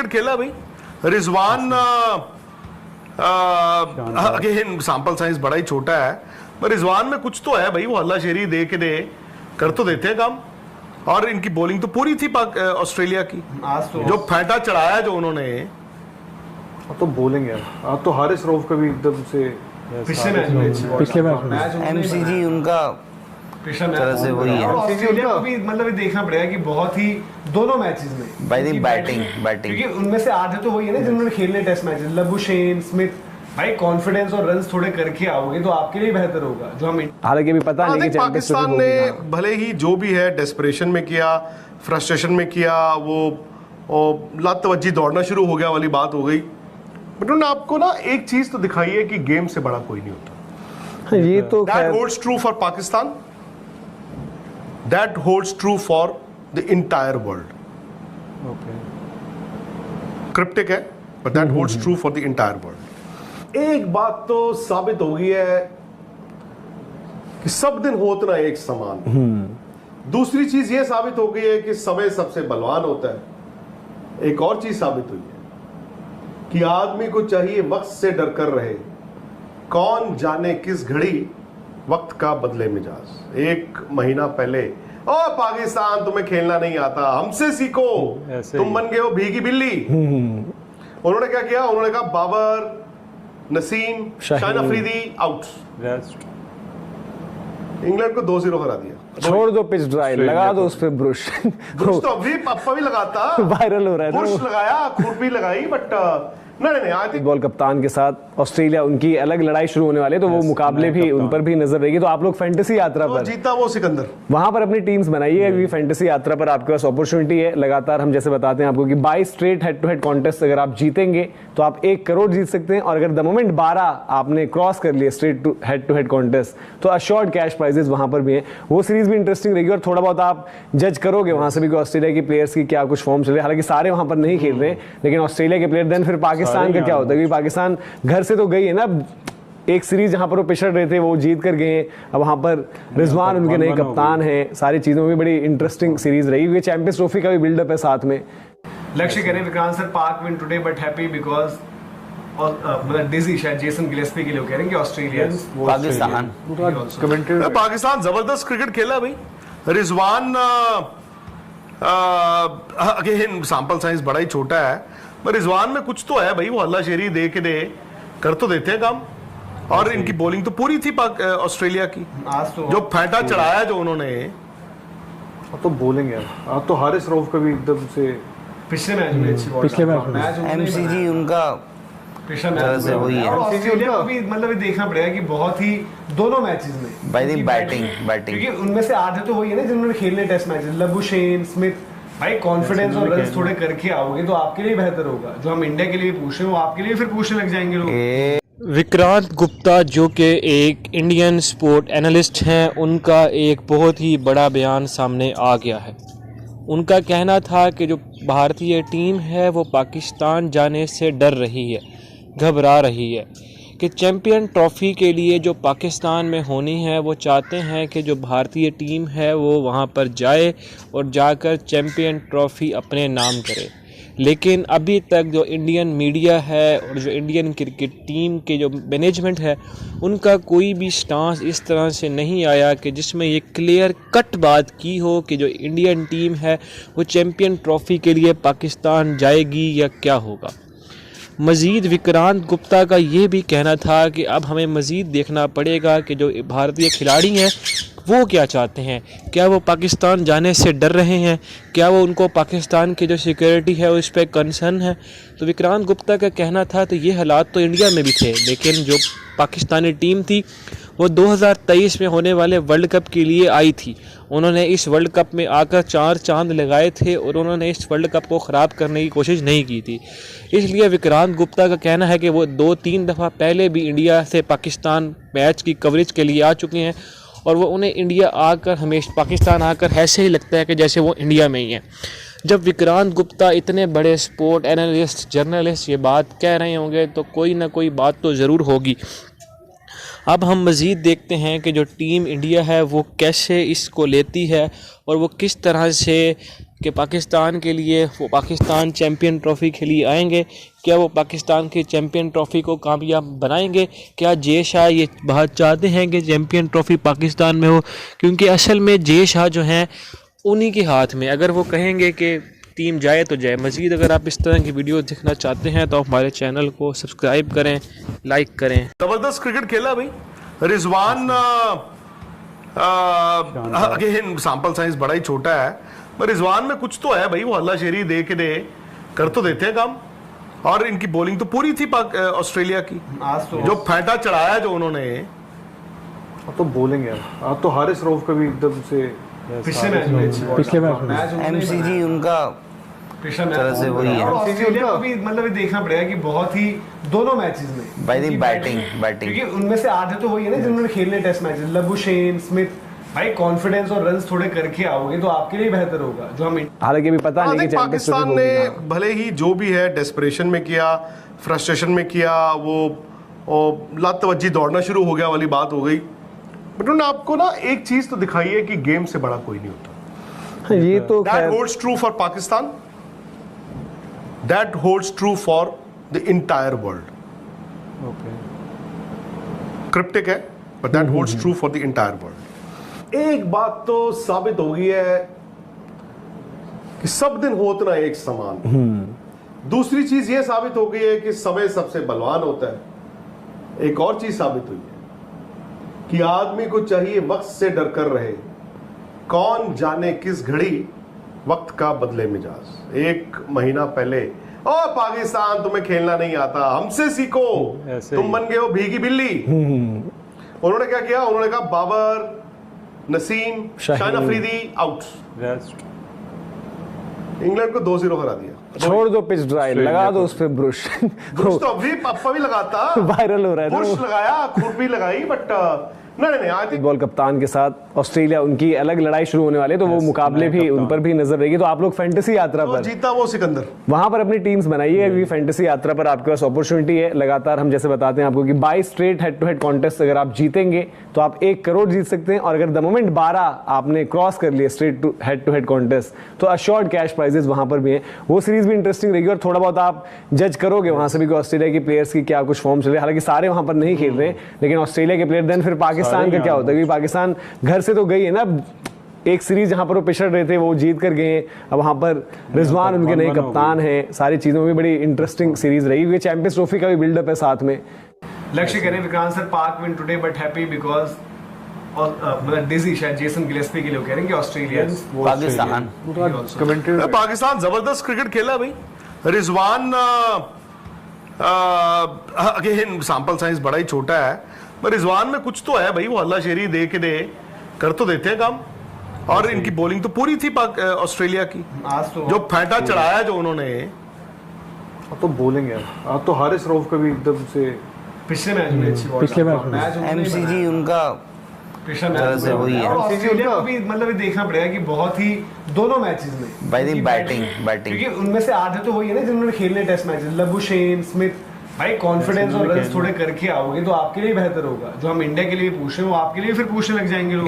खेला भाई Rizwan. Again sample size बड़ा ही छोटा है, पर रिजवान में कुछ तो है भाई। वो हल्लाशेरी दे के दे कर तो देते हैं काम, और इनकी बॉलिंग तो पूरी थी ऑस्ट्रेलिया की। आज तो जो फेंटा चढ़ाया जो उन्होंने, तो बोलेंगे आज तो हारिस रऊफ का भी एकदम से पिछले मैच एमसीजी उनका तरह से वही है। ऑस्ट्रेलिया को भी मतलब देखना पड़ेगा कि बहुत ही दोनों मैचेस में बैटिंग क्योंकि उनमें से आधे तो वही है ना जिन्होंने खेलने टेस्ट मैचेस, लबुशेन, स्मिथ। भाई कॉन्फिडेंस और रन्स थोड़े करके आओगे तो आपके लिए बेहतर होगा। जो हम हालांकि भी पता नहीं कि पाकिस्तान ने भले ही जो भी है डेस्परेशन में किया, फ्रस्ट्रेशन में किया, वो लातवज्जी दौड़ना शुरू हो गया वाली बात हो गई। बट उन्होंने आपको ना एक चीज तो दिखाई है कि गेम से बड़ा कोई नहीं होता। ये तो That holds true for Pakistan. That holds true for the entire world. Cryptic है, but that holds true for the entire world. एक बात तो साबित हो गई है कि सब दिन होता ना एक समान। दूसरी चीज ये साबित हो गई है कि समय सबसे बलवान होता है। एक और चीज साबित हुई है कि आदमी को चाहिए वक्त से डर कर रहे, कौन जाने किस घड़ी वक्त का बदले मिजाज। एक महीना पहले ओ पाकिस्तान तुम्हें खेलना नहीं आता, हमसे सीखो, तुम बन गए हो भीगी बिल्ली। उन्होंने क्या किया? उन्होंने कहा बाबर, नसीम, शाहिन अफरीदी आउट। इंग्लैंड को 2-0 करा दिया। छोड़ दो पिच ड्राई, लगा दो उस पे ब्रुश। ब्रुश तो अभी पप्पा भी लगाता, वायरल हो रहा है। ब्रुश लगाया, खुरपी लगाई, बट नहीं आई थिंक बॉल कप्तान के साथ ऑस्ट्रेलिया, उनकी अलग लड़ाई शुरू होने वाली है, तो वो मुकाबले भी उन पर भी नजर रहेगी। तो आप लोग फैंटेसी यात्रा पर जीता वो सिकंदर, वहां पर अपनी टीम्स बनाइए, क्योंकि फैंटेसी यात्रा पर आपके पास अपॉर्चुनिटी है। लगातार हम जैसे बताते हैं आपको कि 22 straight head to head contest अगर आप जीतेंगे तो आप 1 करोड़ जीत सकते हैं, और अगर द मोमेंट 12 आपने क्रॉस कर लिए स्ट्रेट टू हेड कॉन्टेस्ट तो अश्योर्ड कैश प्राइजेस वहां पर भी हैं। वो सीरीज भी इंटरेस्टिंग रहेगी, और थोड़ा बहुत आप जज करोगे वहां से भी कि ऑस्ट्रेलिया के प्लेयर्स की क्या कुछ फॉर्म चल रही है। हालांकि सारे वहां पर नहीं खेल रहे, लेकिन ऑस्ट्रेलिया के प्लेयर। देन फिर पाकिस्तान का क्या होता है, पाकिस्तान घर से तो गई है ना, एक सीरीज जहां पर वो पिछड़ रहे थे वो जीत कर गए। अब वहां पर रिजवान उनके नए कप्तान हैं, सारी चीजों में बड़ी इंटरेस्टिंग सीरीज रही, क्योंकि चैंपियंस ट्रॉफी का भी बिल्डअप है साथ में। लक्ष्य कह रहे हैं विक्रांत सर पाक win today but happy because मतलब डिजी शायद जेसन गिलेस्पी के लिए कह रहे हैं कि ऑस्ट्रेलिया पाकिस्तान जबरदस्त क्रिकेट खेला भाई। रिजवान अगेन सैंपल साइज बड़ा ही छोटा है, पर रिजवान में कुछ तो है भाई। वो हल्लाशेरी दे के दे कर तो देते हैं काम, और इनकी बॉलिंग तो पूरी थी ऑस्ट्रेलिया की। आज तो जो फेंटा चढ़ाया जो उन्होंने, तो बोलेंगे आज तो हारिस रऊफ का भी एकदम से पिछले मैच में एमसीजी उनका तरह से वही है। ऑस्ट्रेलिया को भी मतलब देखना पड़ेगा कि बहुत ही दोनों मैचेस में बैटिंग क्योंकि उनमें से आधे तो वही है ना जिन्होंने खेलने टेस्ट मैचेस, लबुशेन, स्मिथ। भाई कॉन्फिडेंस और रन्स थोड़े करके आओगे तो आपके लिए बेहतर होगा। जो हम इंडिया के लिए पूछ रहे हैं वो आपके लिए फिर पूछने लग जाएंगे लोग। विक्रांत गुप्ता जो कि एक इंडियन स्पोर्ट एनालिस्ट हैं, उनका एक बहुत ही बड़ा बयान सामने आ गया है। उनका कहना था कि जो भारतीय टीम है वो पाकिस्तान जाने से डर रही है, घबरा रही है, कि चैम्पियन ट्रॉफ़ी के लिए जो पाकिस्तान में होनी है वो चाहते हैं कि जो भारतीय टीम है वो वहाँ पर जाए और जाकर चैम्पियन ट्रॉफ़ी अपने नाम करे। लेकिन अभी तक जो इंडियन मीडिया है और जो इंडियन क्रिकेट टीम के जो मैनेजमेंट है, उनका कोई भी स्टांस इस तरह से नहीं आया कि जिसमें ये क्लियर कट बात की हो कि जो इंडियन टीम है वो चैम्पियन ट्रॉफ़ी के लिए पाकिस्तान जाएगी या क्या होगा। मज़ीद विक्रांत गुप्ता का ये भी कहना था कि अब हमें मज़ीद देखना पड़ेगा कि जो भारतीय खिलाड़ी हैं वो क्या चाहते हैं। क्या वो पाकिस्तान जाने से डर रहे हैं, क्या वो उनको पाकिस्तान की जो सिक्योरिटी है उस पर कंसर्न है। तो विक्रांत गुप्ता का कहना था तो ये हालात तो इंडिया में भी थे, लेकिन जो पाकिस्तानी टीम थी वो 2023 में होने वाले वर्ल्ड कप के लिए आई थी। उन्होंने इस वर्ल्ड कप में आकर 4 चांद लगाए थे और उन्होंने इस वर्ल्ड कप को ख़राब करने की कोशिश नहीं की थी। इसलिए विक्रांत गुप्ता का कहना है कि वो 2-3 दफ़ा पहले भी इंडिया से पाकिस्तान मैच की कवरेज के लिए आ चुके हैं, और वो उन्हें इंडिया आकर हमेशा पाकिस्तान आकर ऐसे ही लगता है कि जैसे वो इंडिया में ही है। जब विक्रांत गुप्ता इतने बड़े स्पोर्ट एनालिस्ट, जर्नलिस्ट ये बात कह रहे होंगे तो कोई ना कोई बात तो ज़रूर होगी। अब हम मज़ीद देखते हैं कि जो टीम इंडिया है वो कैसे इसको लेती है और वो किस तरह से कि पाकिस्तान के लिए वो पाकिस्तान चैम्पियन ट्रॉफ़ी के लिए आएंगे, क्या वो पाकिस्तान की चैम्पियन ट्रॉफ़ी को कामयाब बनाएंगे, क्या जय शाह ये बहुत चाहते हैं कि चैम्पियन ट्रॉफ़ी पाकिस्तान में हो, क्योंकि असल में जय शाह जो हैं उन्हीं के हाथ में। अगर वो कहेंगे कि टीम जाए तो जाए। मज़ीद अगर आप इस तरह की वीडियो देखना चाहते हैं तो हमारे चैनल को सब्सक्राइब करें, लाइक करें। जबरदस्त क्रिकेट खेला भाई रिजवान। अगेन सैंपल साइज बड़ा ही छोटा है, पर रिजवान में कुछ तो है भाई, वो हल्लाशेरी दे के दे कर तो देते हैं काम। और इनकी बॉलिंग तो पूरी थी ऑस्ट्रेलिया की, आज तो जो फेंटा चढ़ाया जो उन्होंने। अब तो बोलेंगे अब तो हारिस रऊफ का भी एकदम से पिछले मैच में पिछले मैच में एमसीजी उनका पिछला तरह से वही है। और ऑस्ट्रेलिया को भी मतलब ये देखना पड़ेगा कि बहुत ही दोनों मैचेस में भाई उनकी बैटिंग क्योंकि उनमें से आधे तो वही है ना जिन्होंने खेलने टेस्ट मैचेस, लबुशेन, स्मिथ। भाई कॉन्फिडेंस और रन्स थोड़े करके आओगे तो आपके लिए बेहतर होगा। जो हम हालांकि अभी पता नहीं कि पाकिस्तान ने भले ही जो भी है डेस्परेशन में किया, फ्रस्ट्रेशन में किया, वो लातवज्जी दौड़ना शुरू हो गया वाली बात हो गई। बट उन्होंने आपको ना एक चीज तो दिखाई है कि गेम से बड़ा कोई नहीं होता। ये तो That holds true for Pakistan. That holds true for the entire world. Cryptic है, but that holds true for the entire world. एक बात तो साबित हो गई है कि सब दिन होता ना एक समान। दूसरी चीज ये साबित हो गई है कि समय सबसे बलवान होता है। एक और चीज साबित हुई है कि आदमी को चाहिए वक्त से डर कर रहे, कौन जाने किस घड़ी वक्त का बदले मिजाज। एक महीना पहले ओ पाकिस्तान तुम्हें खेलना नहीं आता, हमसे सीखो, तुम बन गए हो भीगी बिल्ली। उन्होंने क्या किया, उन्होंने कहा बाबर, नसीम, शाहिन अफरीदी आउट। इंग्लैंड को 2-0 करा दिया। छोड़ दो पिच ड्राई, लगा दो उस पे ब्रुश। ब्रुश तो अभी पप्पा भी लगाता, वायरल हो रहा है ब्रुश लगाया, खुद भी लगाई, बट नहीं आई थिंक बॉल कप्तान के साथ ऑस्ट्रेलिया उनकी अलग लड़ाई शुरू होने वाली है, तो वो मुकाबले भी उन पर भी नजर रहेगी। तो आप लोग फैंटेसी यात्रा पर जीता वो सिकंदर, वहां पर अपनी टीम्स बनाइए, क्योंकि फैंटेसी यात्रा पर आपके पास अपॉर्चुनिटी है। लगातार हम जैसे बताते हैं आपको कि 22 straight head to head contest अगर आप जीतेंगे तो आप 1 करोड़ जीत सकते हैं। और अगर द मोमेंट 12 आपने क्रॉस कर लिए स्ट्रेट टू हेड कॉन्टेस्ट तो अश्योर्ड कैश प्राइजेस वहां पर भी हैं। वो सीरीज भी इंटरेस्टिंग रहेगी और थोड़ा बहुत आप जज करोगे वहां से भी कि ऑस्ट्रेलिया के प्लेयर्स की क्या कुछ फॉर्म चल रहे हैं। हालांकि सारे वहां पर नहीं खेल रहे हैं, लेकिन ऑस्ट्रेलिया के प्लेयर देन फिर पाकिस्तान का क्या होता है, पाकिस्तान घर से तो गई है ना। एक सीरीज जहां पर वो पिछड़ रहे थे वो जीत कर गए, अब वहां पर रिजवान उनके नए कप्तान हैं। सारी चीजों में बड़ी इंटरेस्टिंग सीरीज रही, क्योंकि चैंपियंस ट्रॉफी का भी बिल्डअप है साथ में। लक्ष्य करें विक्रांत सर पाक win today but happy because मतलब डिजी शायद जेसन गिलेस्पी के लिए कह रहे हैं कि ऑस्ट्रेलिया पाकिस्तान पाकिस्तान जबरदस्त क्रिकेट खेला भाई रिजवान। अगेन सैंपल साइज बड़ा ही छोटा है, पर रिजवान में कुछ तो है भाई, वो हल्लाशेरी दे के दे कर तो देते हैं काम। और इनकी बॉलिंग तो पूरी थी ऑस्ट्रेलिया की, आज तो जो फेंटा चढ़ाया जो उन्होंने। अब तो बोलेंगे अब तो हारिस रऊफ का भी एकदम से पिछले मैच में अच्छी बॉल पिछले मैच में एमसीजी उनका पिछला तरह मैच से वही है। और ऑस्ट्रेलिया को भी मतलब ये देखना पड़ेगा कि बहुत ही दोनों मैचेस में भाई उनकी बैटिंग क्योंकि उनमें से आधे तो वही है ना जिन्होंने खेलने टेस्ट मैचेस, लबुशेन, स्मिथ। भाई कॉन्फिडेंस और रन्स थोड़े करके आओगे तो आपके लिए बेहतर होगा। जो हम इंडिया के लिए पूछ रहे हैं वो आपके लिए फिर पूछने लग जाएंगे लोग।